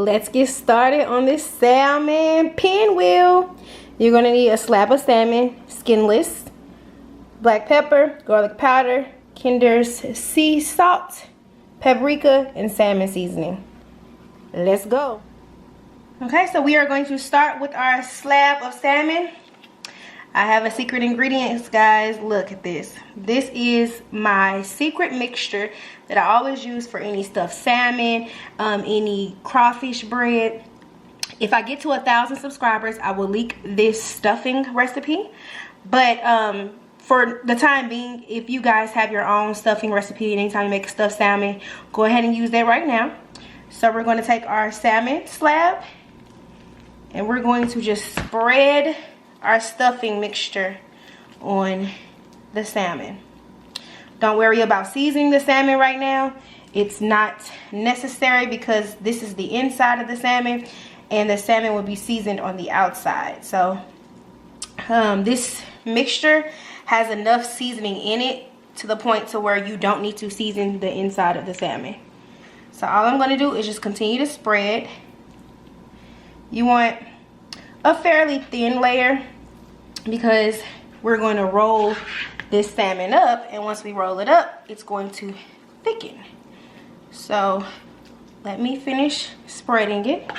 let's get started on this salmon pinwheel. You're gonna need a slab of salmon, skinless, black pepper, garlic powder, Kinder's sea salt, paprika, and salmon seasoning. Let's go. Okay, so we are going to start with our slab of salmon. I have a secret ingredients, guys. Look at this. This is my secret mixture that I always use for any stuffed salmon, any crawfish bread. If I get to 1,000 subscribers, I will leak this stuffing recipe. But for the time being, if you guys have your own stuffing recipe, anytime you make a stuffed salmon, go ahead and use that right now. So we're going to take our salmon slab and we're going to just spread our stuffing mixture on the salmon. Don't worry about seasoning the salmon right now. It's not necessary because this is the inside of the salmon and the salmon will be seasoned on the outside. So this mixture has enough seasoning in it to the point to where you don't need to season the inside of the salmon. So all I'm going to do is just continue to spread. You want a fairly thin layer because we're going to roll this salmon up, and once we roll it up, it's going to thicken. So let me finish spreading it.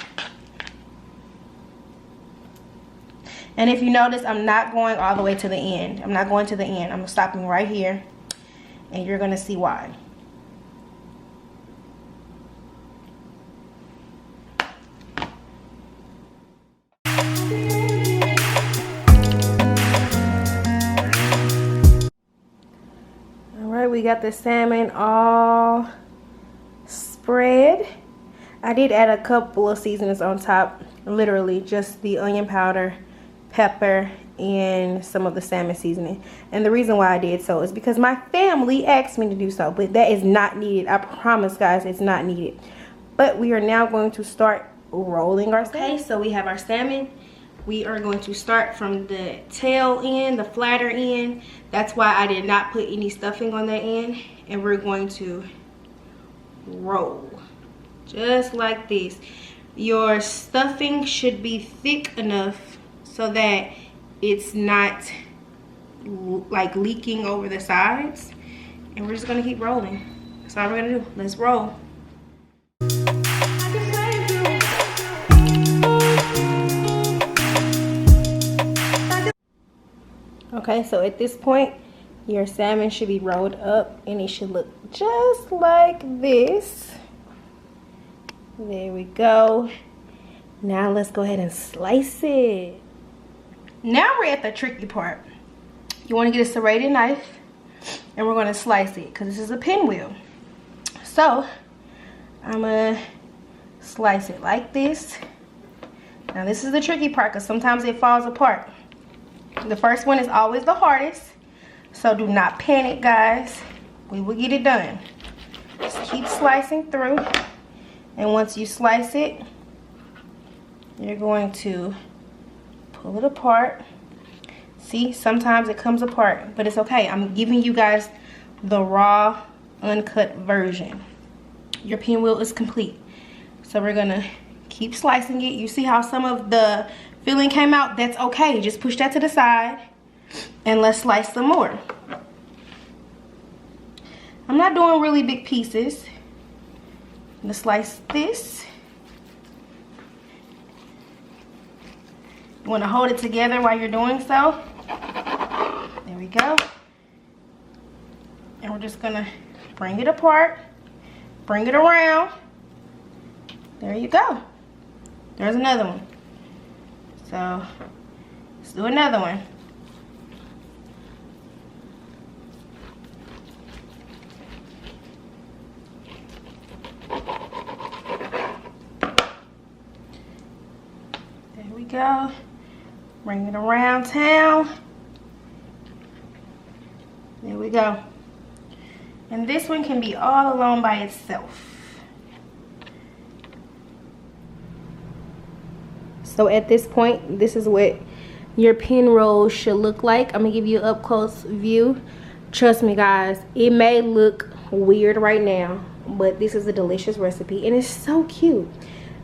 And if you notice, I'm not going all the way to the end. I'm not going to the end. I'm stopping right here, and you're going to see why. We got the salmon all spread. I did add a couple of seasonings on top, literally just the onion powder, pepper, and some of the salmon seasoning. And the reason why I did so is because my family asked me to do so, but that is not needed. I promise, guys, it's not needed. But we are now going to start rolling our salmon. Okay, so we have our salmon. We are going to start from the tail end, the flatter end. That's why I did not put any stuffing on that end. And we're going to roll just like this. Your stuffing should be thick enough so that it's not like leaking over the sides. And we're just gonna keep rolling. That's all we're gonna do. Let's roll. Okay, so at this point, your salmon should be rolled up and it should look just like this. There we go. Now let's go ahead and slice it. Now we're at the tricky part. You want to get a serrated knife and we're going to slice it because this is a pinwheel. So I'm going to slice it like this. Now this is the tricky part because sometimes it falls apart. The first one is always the hardest, so do not panic, guys. We will get it done. Just keep slicing through, and once you slice it, you're going to pull it apart. See, sometimes it comes apart, but it's okay. I'm giving you guys the raw, uncut version. Your pinwheel is complete. So we're gonna keep slicing it. You see how some of the filling came out? That's okay. Just push that to the side and let's slice some more. I'm not doing really big pieces. I'm gonna slice this. You want to hold it together while you're doing so. There we go. And we're just gonna bring it apart, bring it around. There you go. There's another one. So let's do another one. There we go. Bring it around town. There we go. And this one can be all alone by itself. So at this point, this is what your pin roll should look like. I'm gonna give you an up close view. Trust me, guys, it may look weird right now, but this is a delicious recipe and it's so cute.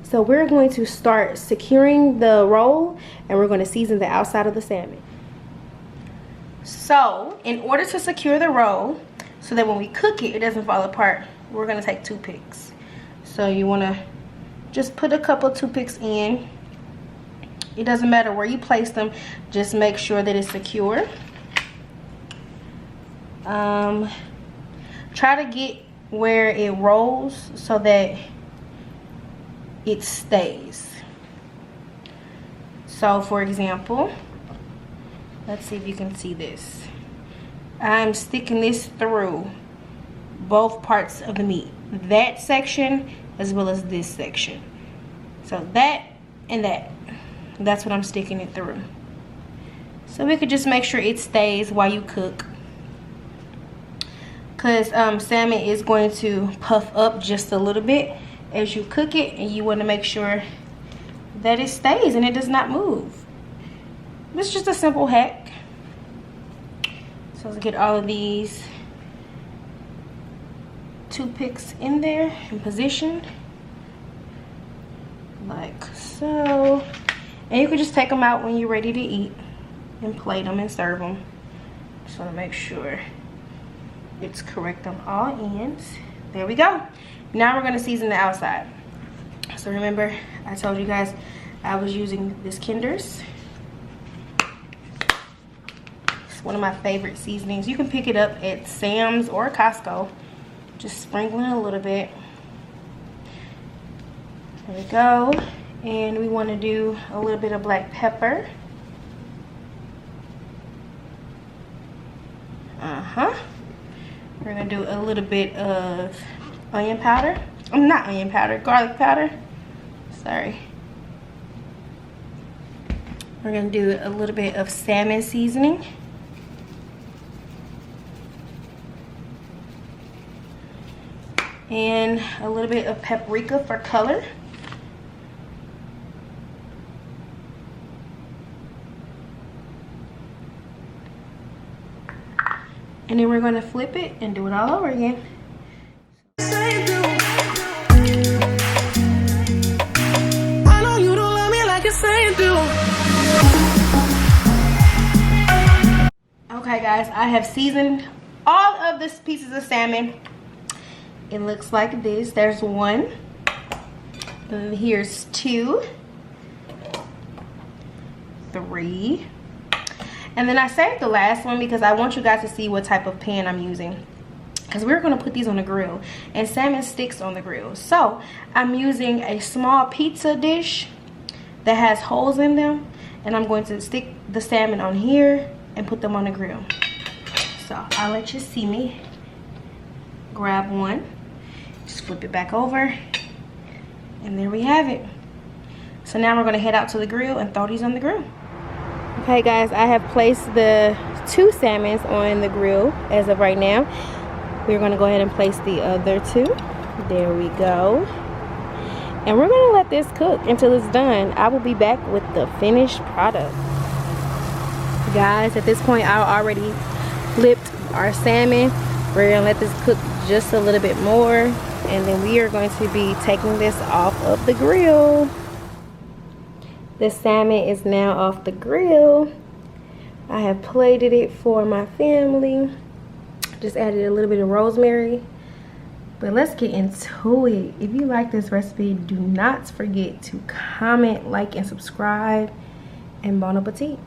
So So we're going to start securing the roll, and we're going to season the outside of the salmon. So in order to secure the roll so that when we cook it, it doesn't fall apart, we're going to take toothpicks. So you want to just put a couple toothpicks in. It doesn't matter where you place them, just make sure that it's secure. Try to get where it rolls so that it stays. So for example, let's see if you can see this. I'm sticking this through both parts of the meat, that section as well as this section. So that and that's what I'm sticking it through. So we could just make sure it stays while you cook, because salmon is going to puff up just a little bit as you cook it, and you want to make sure that it stays and it does not move. It's just a simple hack. So let's get all of these toothpicks in there in position like so, and you can just take them out when you're ready to eat and plate them and serve them. Just want to make sure it's correct on all ends. There we go. Now we're going to season the outside. So remember, I told you guys I was using this Kinder's. It's one of my favorite seasonings. You can pick it up at Sam's or Costco. Just sprinkling a little bit. There we go. And we want to do a little bit of black pepper. We're going to do a little bit of onion powder. Not onion powder, garlic powder. Sorry. We're going to do a little bit of salmon seasoning. And a little bit of paprika for color. And then we're going to flip it and do it all over again. Okay guys, I have seasoned all of these pieces of salmon. It looks like this. There's one. And here's 2, 3. And then I saved the last one because I want you guys to see what type of pan I'm using, because we're going to put these on the grill and salmon sticks on the grill. So I'm using a small pizza dish that has holes in them, and I'm going to stick the salmon on here and put them on the grill. So I'll let you see me grab one, just flip it back over, and there we have it. So now we're going to head out to the grill and throw these on the grill. Okay guys, I have placed the 2 salmons on the grill as of right now. We're going to go ahead and place the other 2. There we go. And we're going to let this cook until it's done. I will be back with the finished product. Guys, at this point I already flipped our salmon. We're going to let this cook just a little bit more, and then we are going to be taking this off of the grill. The salmon is now off the grill. I have plated it for my family. Just added a little bit of rosemary. But let's get into it. If you like this recipe, do not forget to comment, like, and subscribe. And bon appetit.